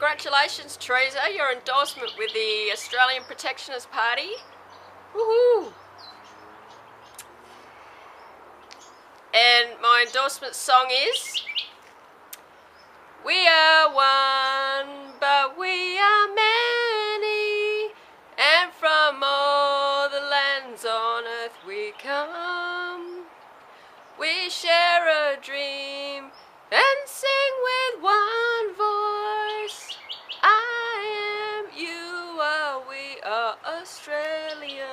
Congratulations, Teresa, your endorsement with the Australian Protectionist Party. Woohoo! And my endorsement song is We are one, but we are many, and from all the lands on earth we come. We share a dream and sing with one voice. I am, you are, we are Australian.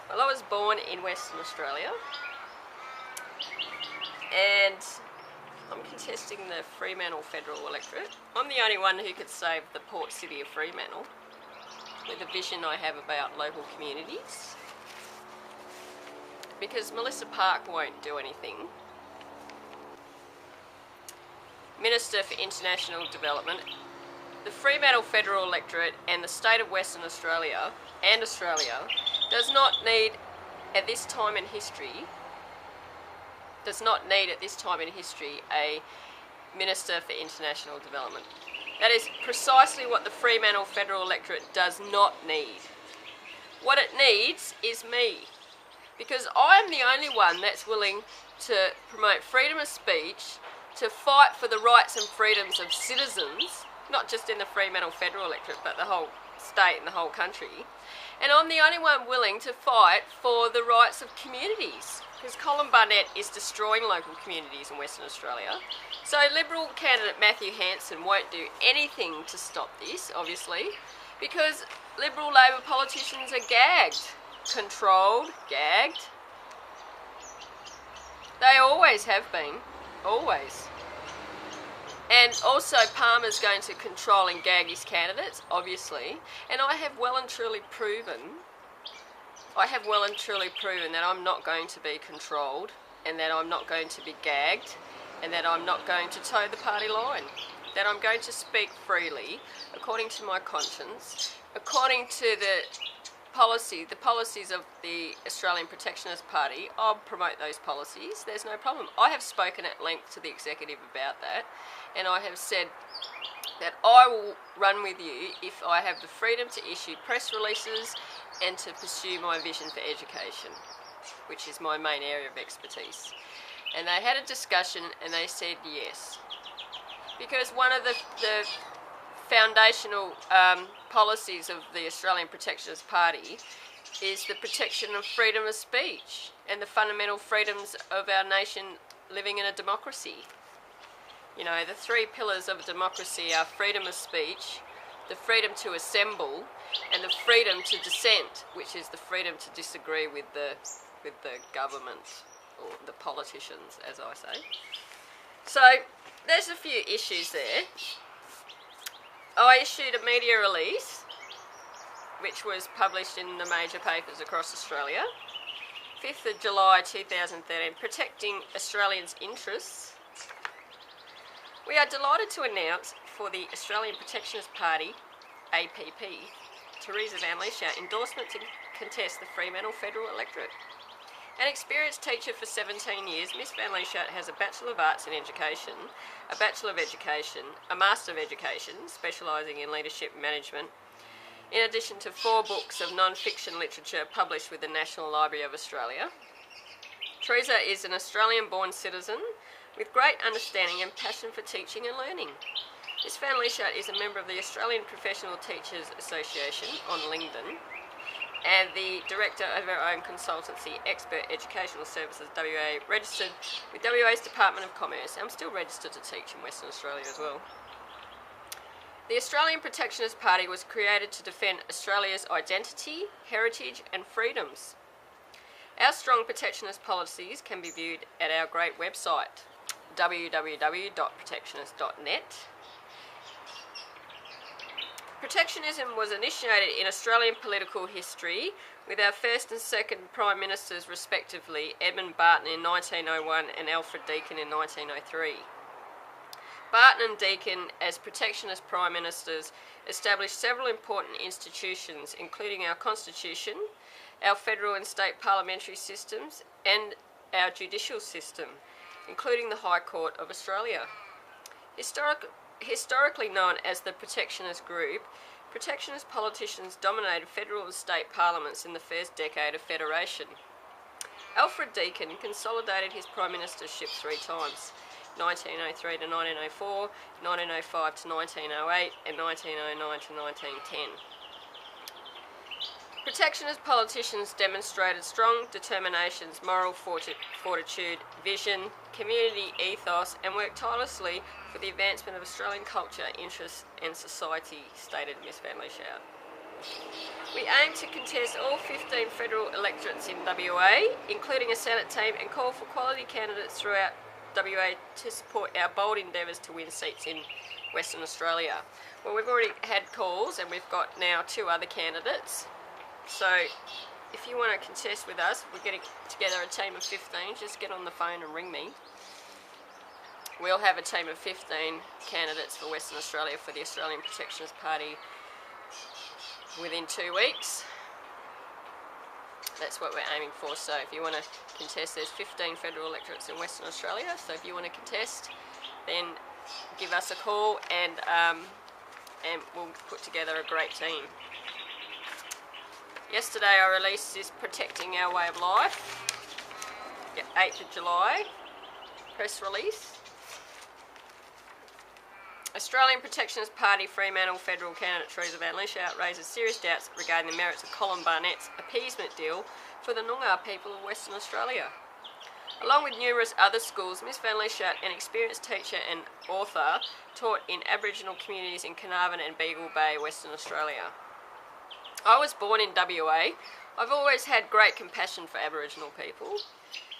Well, I was born in Western Australia, and I'm contesting the Fremantle federal electorate. I'm the only one who could save the port city of Fremantle with the vision I have about local communities, because Melissa Park won't do anything. Minister for International Development, the Fremantle federal electorate and the state of Western Australia and Australia does not need at this time in history a Minister for International Development. That is precisely what the Fremantle federal electorate does not need. What it needs is me, because I'm the only one that's willing to promote freedom of speech, to fight for the rights and freedoms of citizens, not just in the Fremantle federal electorate, but the whole state and the whole country. And I'm the only one willing to fight for the rights of communities, because Colin Barnett is destroying local communities in Western Australia. So Liberal candidate Matthew Hanson won't do anything to stop this, obviously, because Liberal Labor politicians are gagged, controlled, gagged. They always have been, always. And also Palmer's going to control and gag his candidates, obviously. And I have well and truly proven that I'm not going to be controlled, and that I'm not going to be gagged, and that I'm not going to toe the party line. That I'm going to speak freely, according to my conscience, according to the policies of the Australian Protectionist Party. I'll promote those policies, there's no problem. I have spoken at length to the executive about that, and I have said that I will run with you if I have the freedom to issue press releases and to pursue my vision for education, which is my main area of expertise. And they had a discussion and they said yes. Because one of the foundational policies of the Australian Protectionist Party is the protection of freedom of speech and the fundamental freedoms of our nation living in a democracy. You know, the three pillars of a democracy are freedom of speech, the freedom to assemble, and the freedom to dissent, which is the freedom to disagree with the government, or the politicians, as I say. So there's a few issues there. I issued a media release, which was published in the major papers across Australia, 5th of July 2013, protecting Australians' interests. We are delighted to announce for the Australian Protectionist Party, APP, Teresa van Lieshout endorsement to contest the Fremantle federal electorate. An experienced teacher for 17 years, Miss van Lieshout has a Bachelor of Arts in Education, a Bachelor of Education, a Master of Education, specialising in leadership management, in addition to 4 books of non-fiction literature published with the National Library of Australia. Teresa is an Australian-born citizen with great understanding and passion for teaching and learning. Miss van Lieshout is a member of the Australian Professional Teachers Association on LinkedIn, and the director of our own consultancy, Expert Educational Services WA, registered with WA's Department of Commerce. I'm still registered to teach in Western Australia as well. The Australian Protectionist Party was created to defend Australia's identity, heritage and freedoms. Our strong protectionist policies can be viewed at our great website, www.protectionist.net. Protectionism was initiated in Australian political history with our first and second Prime Ministers respectively, Edmund Barton in 1901 and Alfred Deakin in 1903. Barton and Deakin, as protectionist Prime Ministers, established several important institutions, including our Constitution, our federal and state parliamentary systems, and our judicial system, including the High Court of Australia. Historically known as the Protectionist Group, Protectionist politicians dominated federal and state parliaments in the first decade of Federation. Alfred Deakin consolidated his prime ministership 3 times, 1903 to 1904, 1905 to 1908 and 1909 to 1910. Protectionist politicians demonstrated strong determinations, moral fortitude, vision, community ethos and worked tirelessly for the advancement of Australian culture, interests and society, stated Miss Van Lieshout. We aim to contest all 15 federal electorates in WA, including a Senate team, and call for quality candidates throughout WA to support our bold endeavours to win seats in Western Australia. Well, we've already had calls and we've got now 2 other candidates. So if you want to contest with us, we're getting together a team of 15. Just get on the phone and ring me. We'll have a team of 15 candidates for Western Australia for the Australian Protectionist Party within 2 weeks. That's what we're aiming for. So if you want to contest, there's 15 federal electorates in Western Australia. So if you want to contest, then give us a call and we'll put together a great team. Yesterday I released this Protecting Our Way of Life, 8th of July, press release. Australian Protectionist Party Fremantle federal candidate Teresa Van Lieshout raises serious doubts regarding the merits of Colin Barnett's appeasement deal for the Noongar people of Western Australia. Along with numerous other schools, Miss Van Lieshout, an experienced teacher and author, taught in Aboriginal communities in Carnarvon and Beagle Bay, Western Australia. I was born in WA. I've always had great compassion for Aboriginal people.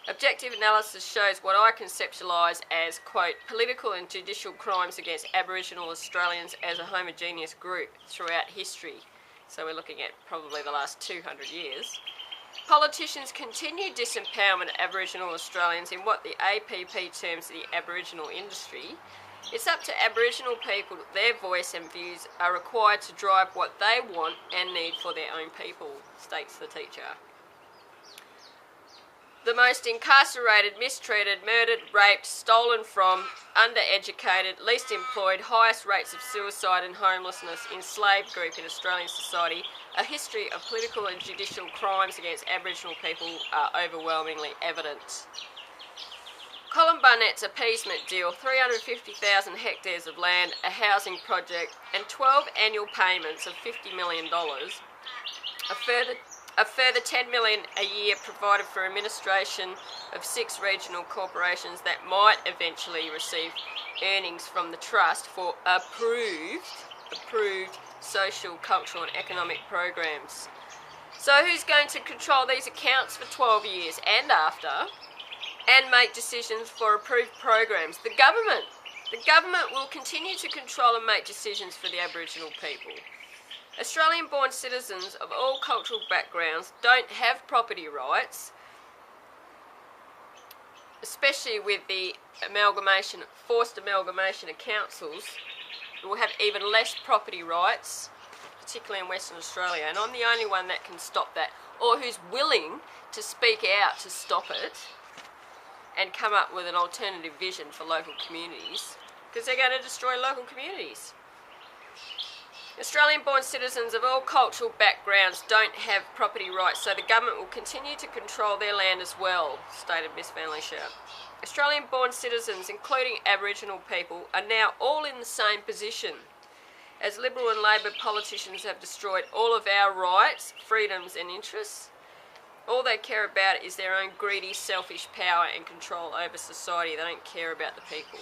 Objective analysis shows what I conceptualise as, quote, political and judicial crimes against Aboriginal Australians as a homogeneous group throughout history. So we're looking at probably the last 200 years. Politicians continue disempowerment of Aboriginal Australians in what the APP terms the Aboriginal industry. It's up to Aboriginal people, their voice and views are required to drive what they want and need for their own people, states the teacher. The most incarcerated, mistreated, murdered, raped, stolen from, undereducated, least employed, highest rates of suicide and homelessness, enslaved group in Australian society, a history of political and judicial crimes against Aboriginal people are overwhelmingly evident. Colin Barnett's appeasement deal, 350,000 hectares of land, a housing project, and 12 annual payments of $50 million. A further $10 million a year provided for administration of 6 regional corporations that might eventually receive earnings from the trust for approved social, cultural and economic programs. So who's going to control these accounts for 12 years and after? And make decisions for approved programs? The government. The government will continue to control and make decisions for the Aboriginal people. Australian-born citizens of all cultural backgrounds don't have property rights, especially with the forced amalgamation of councils. Will have even less property rights, particularly in Western Australia, and I'm the only one that can stop that, or who's willing to speak out to stop it and come up with an alternative vision for local communities, because they're going to destroy local communities. Australian-born citizens of all cultural backgrounds don't have property rights, so the government will continue to control their land as well, stated Miss Van Lieshout. Australian-born citizens, including Aboriginal people, are now all in the same position, as Liberal and Labor politicians have destroyed all of our rights, freedoms and interests. All they care about is their own greedy, selfish power and control over society. They don't care about the people.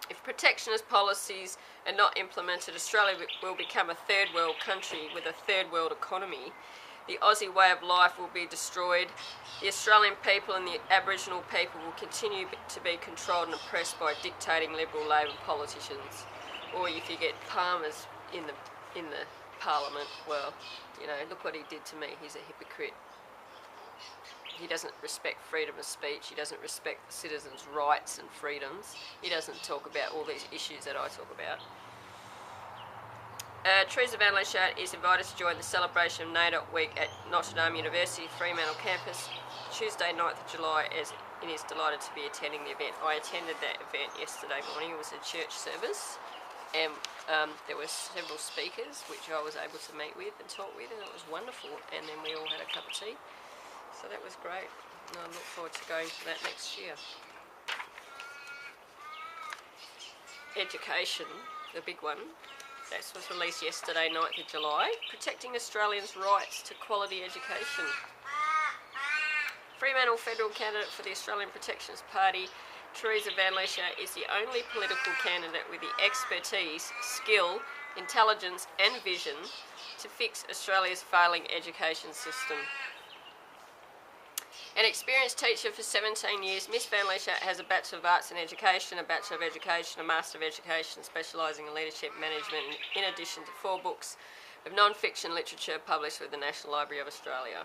If protectionist policies are not implemented, Australia will become a third world country with a third world economy. The Aussie way of life will be destroyed. The Australian people and the Aboriginal people will continue to be controlled and oppressed by dictating Liberal Labor politicians. Or if you get Palmer's in the Parliament, well, you know, look what he did to me. He's a hypocrite. He doesn't respect freedom of speech. He doesn't respect the citizens' rights and freedoms. He doesn't talk about all these issues that I talk about. Teresa Van Lieshout is invited to join the celebration of NAIDOC Week at Notre Dame University Fremantle campus Tuesday, 9th of July, as and is delighted to be attending the event. I attended that event yesterday morning. It was a church service, and there were several speakers which I was able to meet with and talk with, and it was wonderful. And then we all had a cup of tea, so that was great. And I look forward to going to that next year. Education, the big one. That was released yesterday, 9th of July. Protecting Australians' rights to quality education. Fremantle federal candidate for the Australian Protectionist Party, Teresa is the only political candidate with the expertise, skill, intelligence and vision to fix Australia's failing education system. An experienced teacher for 17 years, Miss Lieshout has a Bachelor of Arts in Education, a Bachelor of Education, a Master of Education, specialising in leadership management, in addition to 4 books of non-fiction literature published with the National Library of Australia.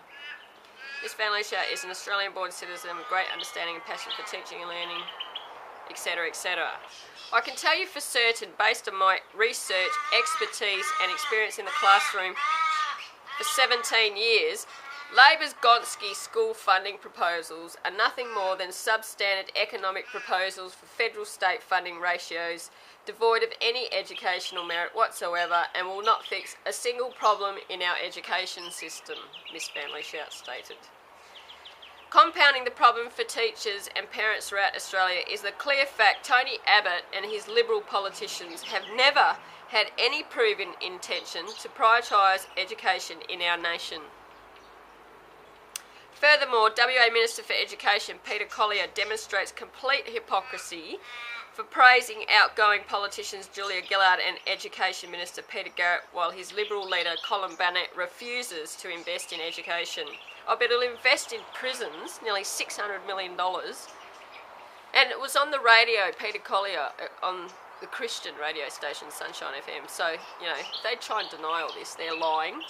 Miss Lieshout is an Australian-born citizen with great understanding and passion for teaching and learning, etc., etc. I can tell you for certain, based on my research, expertise and experience in the classroom for 17 years, Labor's Gonski school funding proposals are nothing more than substandard economic proposals for federal-state funding ratios, devoid of any educational merit whatsoever, and will not fix a single problem in our education system, Miss Lieshout stated. Compounding the problem for teachers and parents throughout Australia is the clear fact Tony Abbott and his Liberal politicians have never had any proven intention to prioritise education in our nation. Furthermore, WA Minister for Education Peter Collier demonstrates complete hypocrisy for praising outgoing politicians Julia Gillard and Education Minister Peter Garrett, while his Liberal leader Colin Burnett refuses to invest in education. I bet he'll invest in prisons, nearly $600 million. And it was on the radio, Peter Collier, on the Christian radio station Sunshine FM. So, you know, if they try and deny all this, they're lying.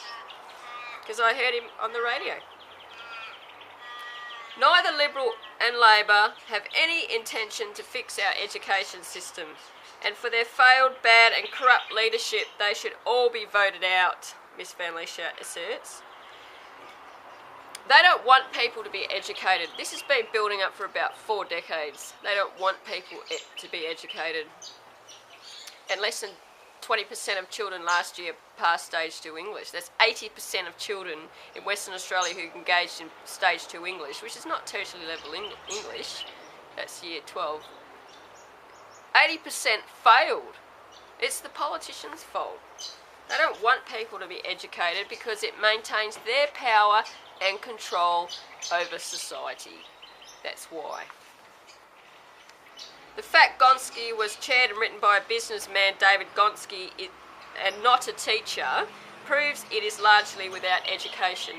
Because I heard him on the radio. Neither Liberal and Labor have any intention to fix our education system, and for their failed, bad and corrupt leadership they should all be voted out, Miss Lieshout asserts. They don't want people to be educated. This has been building up for about 4 decades. They don't want people to be educated. And less than 20% of children last year passed stage 2 English. That's 80% of children in Western Australia who engaged in stage 2 English, which is not tertiary level English. That's year 12. 80% failed. It's the politicians' fault. They don't want people to be educated because it maintains their power and control over society. That's why. The fact Gonski was chaired and written by a businessman, David Gonski, and not a teacher, proves it is largely without education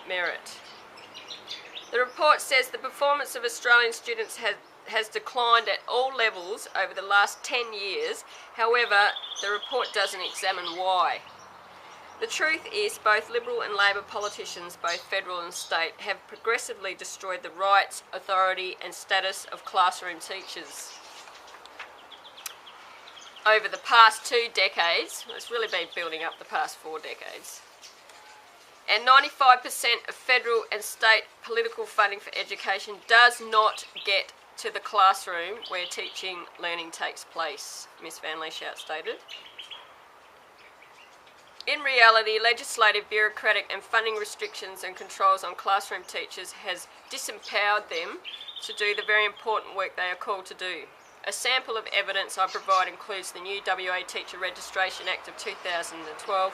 merit. The report says the performance of Australian students has declined at all levels over the last 10 years. However, the report doesn't examine why. The truth is, both Liberal and Labor politicians, both federal and state, have progressively destroyed the rights, authority and status of classroom teachers. Over the past 2 decades, it's really been building up the past 4 decades, and 95% of federal and state political funding for education does not get to the classroom where teaching learning takes place, Miss Lieshout stated. In reality, legislative, bureaucratic and funding restrictions and controls on classroom teachers has disempowered them to do the very important work they are called to do. A sample of evidence I provide includes the new WA Teacher Registration Act of 2012,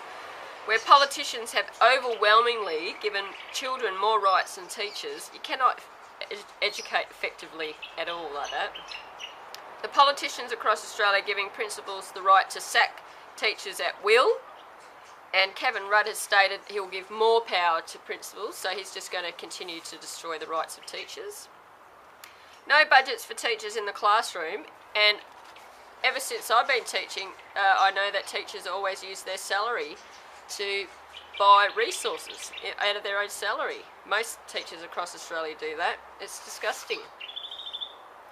where politicians have overwhelmingly given children more rights than teachers. You cannot educate effectively at all like that. The politicians across Australia are giving principals the right to sack teachers at will, and Kevin Rudd has stated he'll give more power to principals, so he's just going to continue to destroy the rights of teachers. No budgets for teachers in the classroom, and ever since I've been teaching, I know that teachers always use their salary to buy resources out of their own salary. Most teachers across Australia do that. It's disgusting.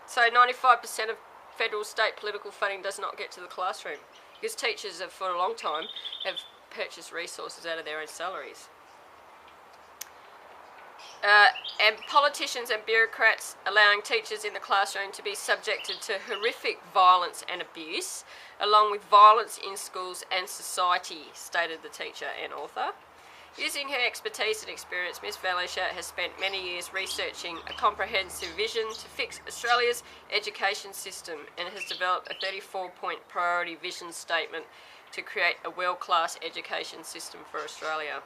So 95% of federal state political funding does not get to the classroom, because teachers have, for a long time, have purchased resources out of their own salaries. and politicians and bureaucrats allowing teachers in the classroom to be subjected to horrific violence and abuse, along with violence in schools and society, stated the teacher and author. Using her expertise and experience, Ms. Lieshout has spent many years researching a comprehensive vision to fix Australia's education system and has developed a 34-point priority vision statement to create a world-class education system for Australia.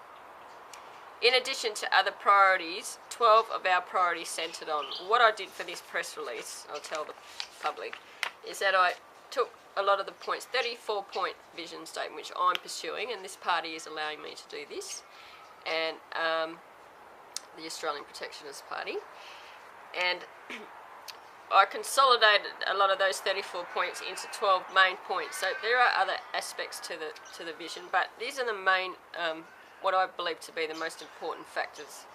In addition to other priorities, 12 of our priorities centred on. What I did for this press release, I'll tell the public, is that I took a lot of the points, 34-point vision statement, which I'm pursuing, and this party is allowing me to do this, and the Australian Protectionist Party, and I consolidated a lot of those 34 points into 12 main points. So there are other aspects to the vision, but these are the main what I believe to be the most important factors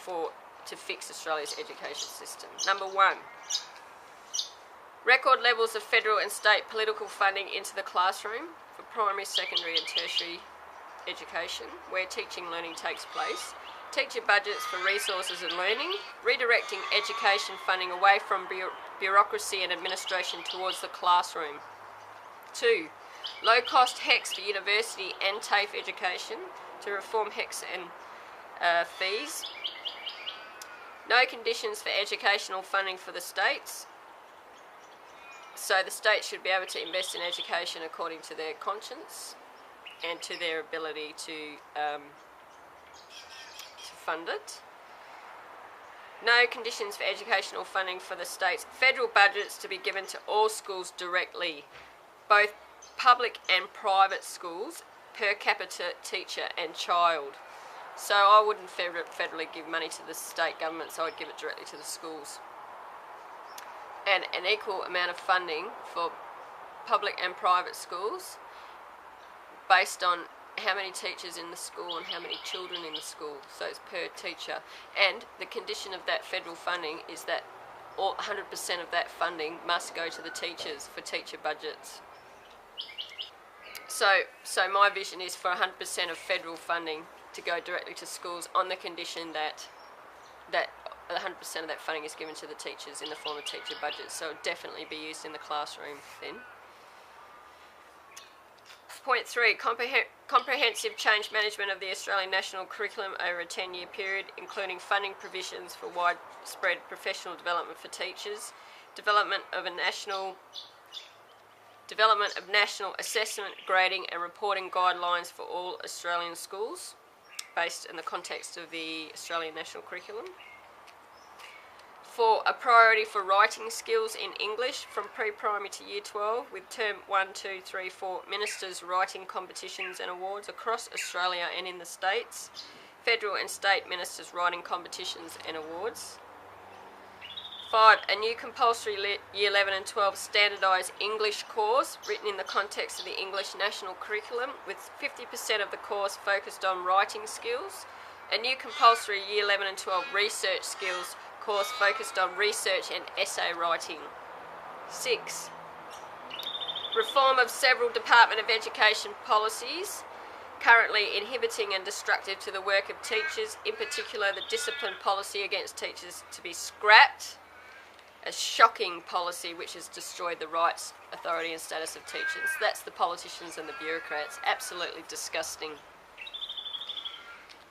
to fix Australia's education system. Number 1, record levels of federal and state political funding into the classroom for primary, secondary and tertiary education, where teaching and learning takes place. Teacher budgets for resources and learning, redirecting education funding away from bureaucracy and administration towards the classroom. 2, low-cost HECS for university and TAFE education, to reform HECS and fees. No conditions for educational funding for the states. So the states should be able to invest in education according to their conscience and to their ability to fund it. No conditions for educational funding for the states. Federal budgets to be given to all schools directly, both public and private schools, per capita teacher and child. So I wouldn't federally give money to the state government, so I'd give it directly to the schools. And an equal amount of funding for public and private schools based on how many teachers in the school and how many children in the school. So it's per teacher. And the condition of that federal funding is that 100% of that funding must go to the teachers for teacher budgets. So my vision is for 100% of federal funding to go directly to schools on the condition that 100% of that funding is given to the teachers in the form of teacher budgets. So it would definitely be used in the classroom then. Point 3, comprehensive change management of the Australian national curriculum over a 10-year period, including funding provisions for widespread professional development for teachers, development of national assessment, grading and reporting guidelines for all Australian schools, based in the context of the Australian national curriculum. 4, a priority for writing skills in English from pre-primary to year 12, with term 1, 2, 3, 4 ministers' writing competitions and awards across Australia and in the States, federal and state ministers' writing competitions and awards. 5, a new compulsory year 11 and 12 standardised English course written in the context of the English national curriculum, with 50% of the course focused on writing skills. A new compulsory year 11 and 12 research skills course focused on research and essay writing. 6, reform of several Department of Education policies currently inhibiting and destructive to the work of teachers, in particular the discipline policy against teachers, to be scrapped. A shocking policy which has destroyed the rights, authority and status of teachers. That's the politicians and the bureaucrats. Absolutely disgusting.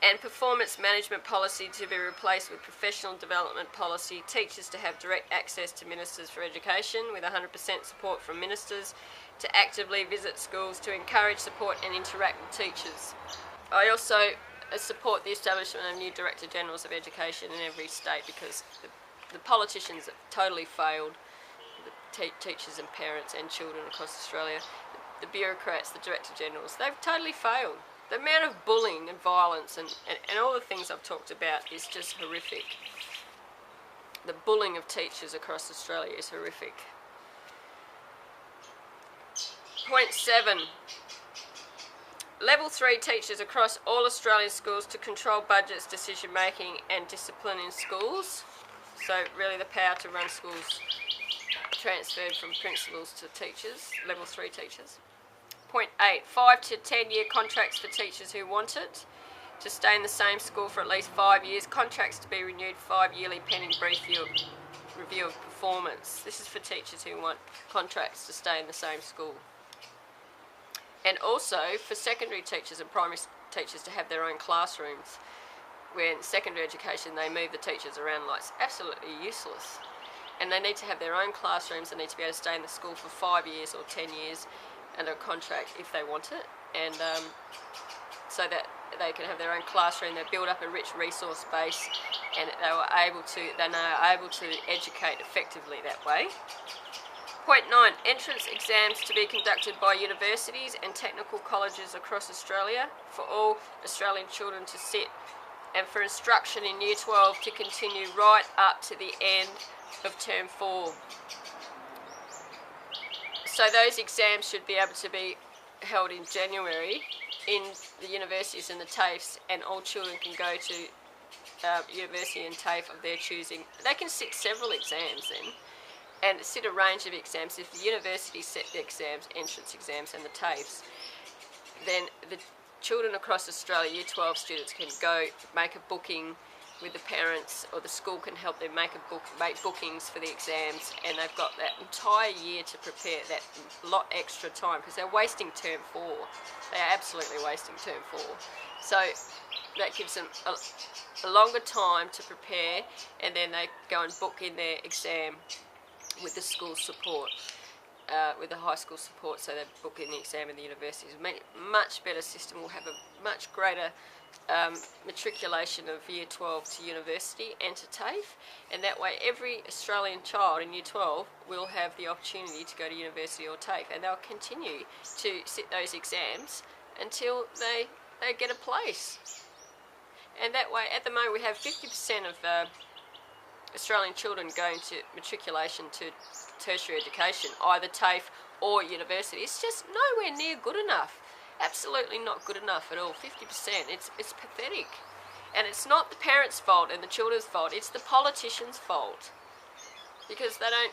And performance management policy to be replaced with professional development policy. Teachers to have direct access to ministers for education with 100% support from ministers, to actively visit schools, to encourage, support and interact with teachers. I also support the establishment of new Director Generals of Education in every state, because the politicians have totally failed the teachers and parents and children across Australia. The bureaucrats, the Director Generals, they've totally failed. The amount of bullying and violence and all the things I've talked about is just horrific. The bullying of teachers across Australia is horrific. Point 7. Level 3 teachers across all Australian schools to control budgets, decision making and discipline in schools. So really the power to run schools transferred from principals to teachers, level 3 teachers. Point 8, 5 to 10 year contracts for teachers who want it, to stay in the same school for at least 5 years. Contracts to be renewed 5 yearly pending brief review of performance. This is for teachers who want contracts to stay in the same school. And also for secondary teachers and primary teachers to have their own classrooms. Where in secondary education they move the teachers around like it's absolutely useless. And they need to have their own classrooms. They need to be able to stay in the school for 5 years or 10 years under a contract if they want it. And so that they can have their own classroom. They build up a rich resource base, and they're able to educate effectively that way. Point 9, entrance exams to be conducted by universities and technical colleges across Australia for all Australian children to sit, and for instruction in Year 12 to continue right up to the end of Term 4. So those exams should be able to be held in January in the universities and the TAFEs, and all children can go to university and TAFE of their choosing. They can sit several exams then, and sit a range of exams. If the university set the exams, entrance exams and the TAFEs, then the children across Australia, Year 12 students, can go make a booking with the parents, or the school can help them make bookings for the exams, and they've got that entire year to prepare, that lot extra time, because they're wasting Term 4. They are absolutely wasting Term 4. So that gives them a longer time to prepare, and then they go and book in their exam with the school support, with the high school support, so they book in the exam in the universities. Much better system, will have a much greater matriculation of Year 12 to university and to TAFE, and that way every Australian child in Year 12 will have the opportunity to go to university or TAFE, and they'll continue to sit those exams until they get a place. And that way, at the moment, we have 50% of Australian children going to matriculation to tertiary education, either TAFE or university. It's just nowhere near good enough. Absolutely not good enough at all. 50%. It's pathetic. And it's not the parents' fault and the children's fault. It's the politicians' fault. Because they don't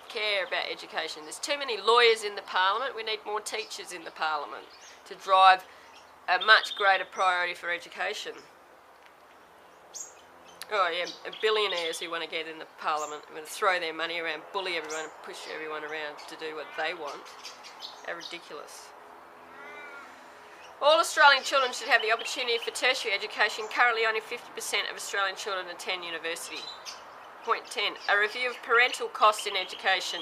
care about education. There's too many lawyers in the parliament. We need more teachers in the parliament to drive a much greater priority for education. Oh yeah, billionaires who want to get in the parliament, want to throw their money around, bully everyone and push everyone around to do what they want. They're ridiculous. All Australian children should have the opportunity for tertiary education. Currently only 50% of Australian children attend university. Point 10. A review of parental costs in education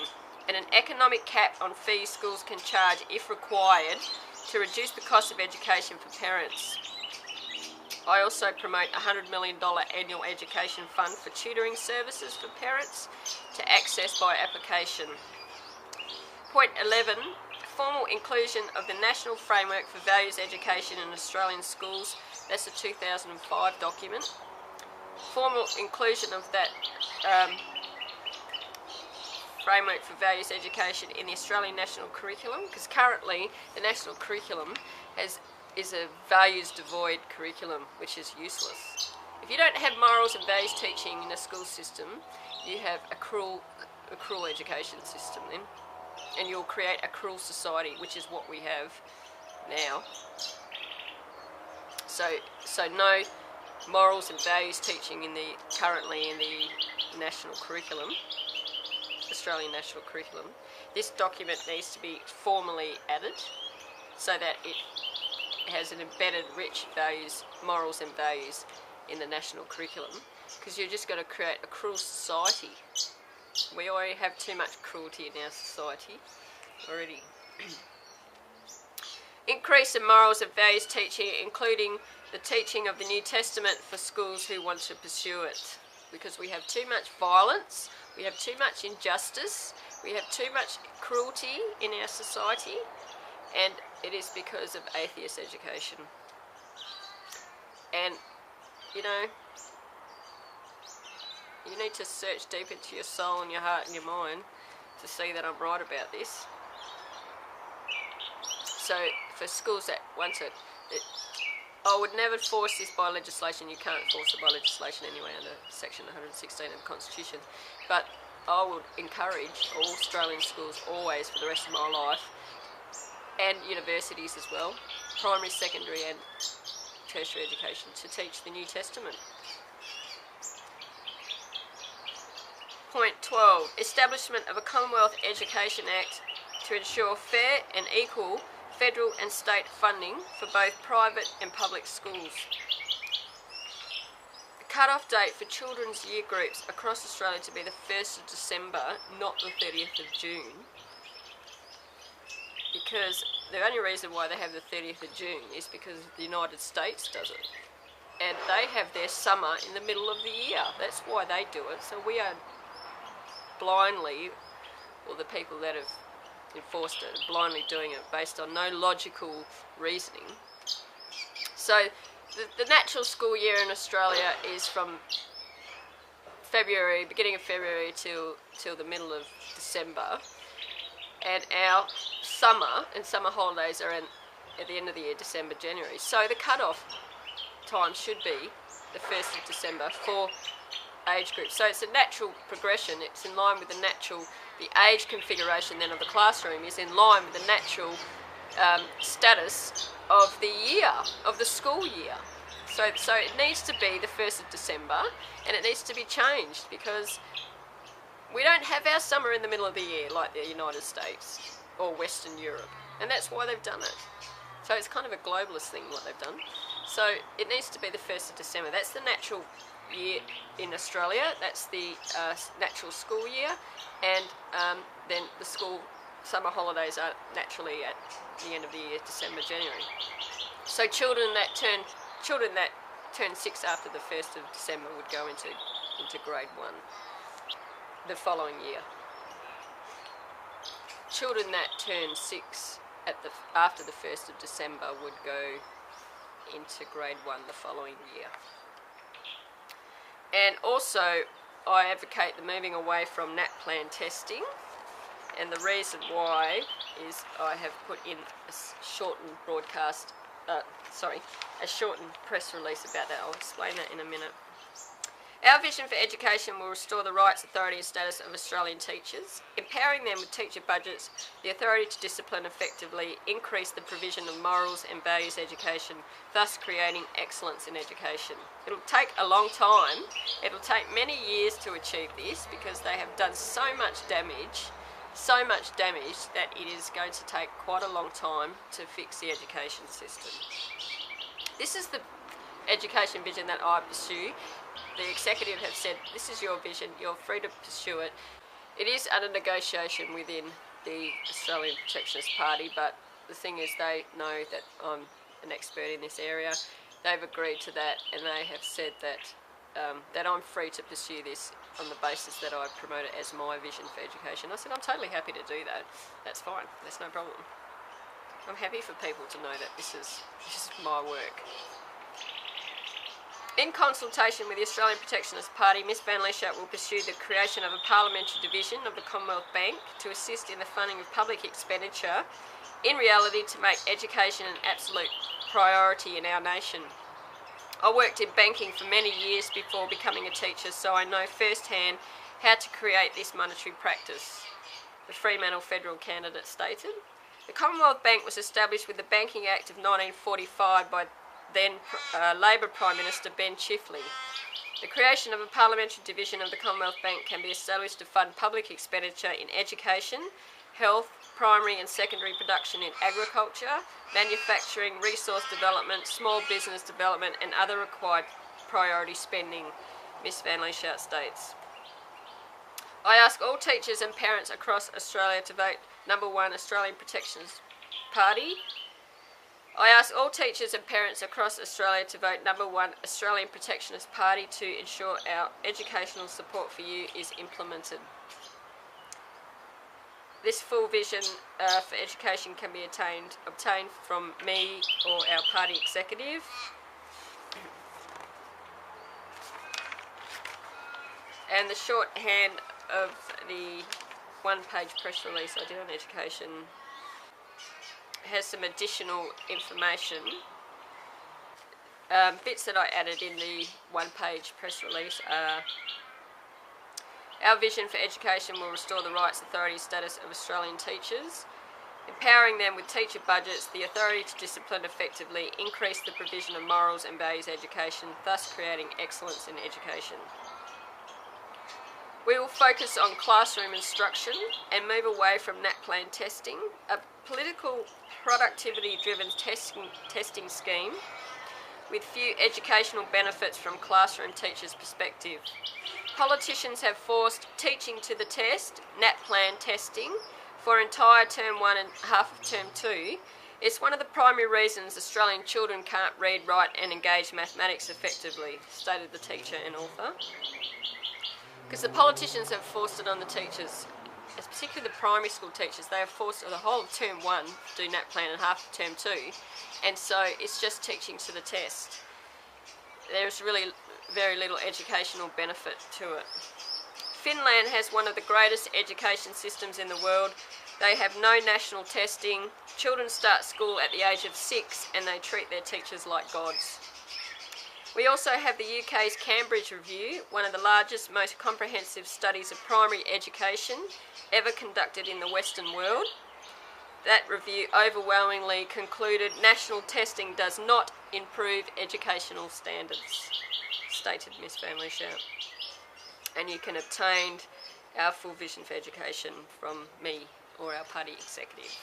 and an economic cap on fees schools can charge if required to reduce the cost of education for parents. I also promote a $100 million annual education fund for tutoring services for parents to access by application. Point 11. Formal inclusion of the National Framework for Values Education in Australian Schools. That's a 2005 document. Formal inclusion of that Framework for Values Education in the Australian National Curriculum, because currently the National Curriculum is a values-devoid curriculum, which is useless. If you don't have morals and values teaching in a school system, you have a cruel education system then. And you'll create a cruel society, which is what we have now. So no morals and values teaching currently in the national curriculum, Australian national curriculum. This document needs to be formally added so that it has an embedded rich values, morals and values in the national curriculum, because you're just going to create a cruel society. We already have too much cruelty in our society already. Increase in morals and values teaching, including the teaching of the New Testament for schools who want to pursue it. Because we have too much violence, we have too much injustice, we have too much cruelty in our society, and it is because of atheist education. And, you know, you need to search deep into your soul and your heart and your mind to see that I'm right about this. So for schools that want it, I would never force this by legislation. You can't force it by legislation anyway under section 116 of the Constitution. But I would encourage all Australian schools always for the rest of my life, and universities as well, primary, secondary and tertiary education to teach the New Testament. Point 12. Establishment of a Commonwealth Education Act to ensure fair and equal federal and state funding for both private and public schools. The cut-off date for children's year groups across Australia to be the 1st of December, not the 30th of June. Because the only reason why they have the 30th of June is because the United States does it. And they have their summer in the middle of the year. That's why they do it. So we are blindly, or the people that have enforced it, blindly doing it based on no logical reasoning. So the natural school year in Australia is from February, beginning of February till the middle of December. And our summer holidays are at the end of the year, December, January. So the cut-off time should be the 1st of December for age groups. So it's a natural progression. It's in line with the age configuration then of the classroom is in line with the natural status of the year, of the school year. So it needs to be the 1st of December, and it needs to be changed because we don't have our summer in the middle of the year like the United States or Western Europe, and that's why they've done it. So it's kind of a globalist thing what they've done. So it needs to be the 1st of December. That's the natural year in Australia. That's the natural school year, and then the school summer holidays are naturally at the end of the year, December, January. So children that turn 6 after the 1st of December would go into grade 1 the following year. Children that turn 6 after the 1st of December would go into grade 1 the following year. And also, I advocate the moving away from NAPLAN testing, and the reason why is I have put in a shortened a shortened press release about that. I'll explain that in a minute. Our vision for education will restore the rights, authority and status of Australian teachers, empowering them with teacher budgets, the authority to discipline effectively, increase the provision of morals and values education, thus creating excellence in education. It'll take a long time. It'll take many years to achieve this because they have done so much damage that it is going to take quite a long time to fix the education system. This is the education vision that I pursue. The executive have said, this is your vision, you're free to pursue it. It is under negotiation within the Australian Protectionist Party, but the thing is they know that I'm an expert in this area. They've agreed to that, and they have said that that I'm free to pursue this on the basis that I promote it as my vision for education. I said, I'm totally happy to do that. That's fine, that's no problem. I'm happy for people to know that this is my work. In consultation with the Australian Protectionist Party, Ms Van Lieshout will pursue the creation of a parliamentary division of the Commonwealth Bank to assist in the funding of public expenditure, in reality to make education an absolute priority in our nation. I worked in banking for many years before becoming a teacher, so I know firsthand how to create this monetary practice, the Fremantle federal candidate stated. The Commonwealth Bank was established with the Banking Act of 1945 by then Labor Prime Minister Ben Chifley. The creation of a parliamentary division of the Commonwealth Bank can be established to fund public expenditure in education, health, primary and secondary production in agriculture, manufacturing, resource development, small business development and other required priority spending, Ms Van Lieshout states. I ask all teachers and parents across Australia to vote number 1 Australian Protectionist Party. I ask all teachers and parents across Australia to vote number 1 Australian Protectionist Party to ensure our educational support for you is implemented. This full vision for education can be obtained from me or our party executive. And the shorthand of the one-page press release I did on education has some additional information. Bits that I added in the one-page press release are: our vision for education will restore the rights, authority, status of Australian teachers, empowering them with teacher budgets, the authority to discipline effectively, increase the provision of morals and values education, thus creating excellence in education. We will focus on classroom instruction and move away from NAPLAN testing, a political productivity-driven testing scheme with few educational benefits from classroom teachers' perspective. Politicians have forced teaching to the test, NAPLAN testing, for entire term 1 and half of term 2. It's one of the primary reasons Australian children can't read, write and engage mathematics effectively, stated the teacher and author. Because the politicians have forced it on the teachers, particularly the primary school teachers. They have forced the whole of term 1 to do NAPLAN and half of term 2, and so it's just teaching to the test. There's really very little educational benefit to it. Finland has one of the greatest education systems in the world. They have no national testing. Children start school at the age of 6 and they treat their teachers like gods. We also have the UK's Cambridge Review, one of the largest, most comprehensive studies of primary education ever conducted in the Western world. That review overwhelmingly concluded national testing does not improve educational standards, stated Ms. Van Lieshout. And you can obtain our full vision for education from me or our party executive.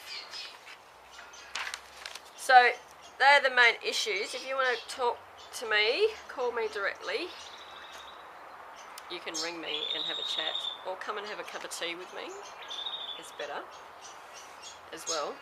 So they're the main issues. If you want to talk to me, call me directly. You can ring me and have a chat, or come and have a cup of tea with me. It's better as well.